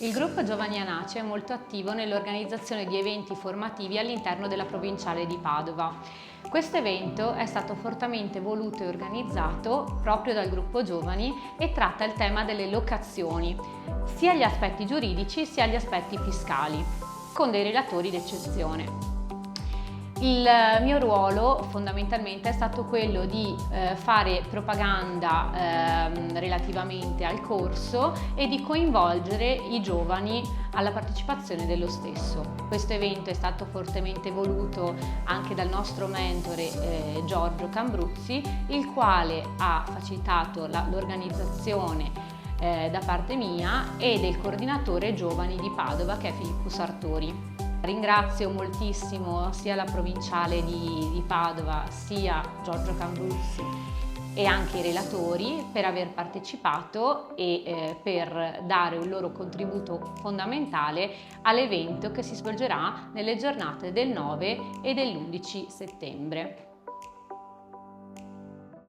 Il gruppo Giovani Anace è molto attivo nell'organizzazione di eventi formativi all'interno della provinciale di Padova. Questo evento è stato fortemente voluto e organizzato proprio dal gruppo Giovani e tratta il tema delle locazioni, sia gli aspetti giuridici sia gli aspetti fiscali, con dei relatori d'eccezione. Il mio ruolo fondamentalmente è stato quello di fare propaganda relativamente al corso e di coinvolgere i giovani alla partecipazione dello stesso. Questo evento è stato fortemente voluto anche dal nostro mentore Giorgio Cambruzzi, il quale ha facilitato l'organizzazione da parte mia e del coordinatore giovani di Padova, che è Filippo Sartori. Ringrazio moltissimo sia la provinciale di Padova sia Giorgio Cambruzzi e anche i relatori per aver partecipato e per dare un loro contributo fondamentale all'evento che si svolgerà nelle giornate del 9 e dell'11 settembre.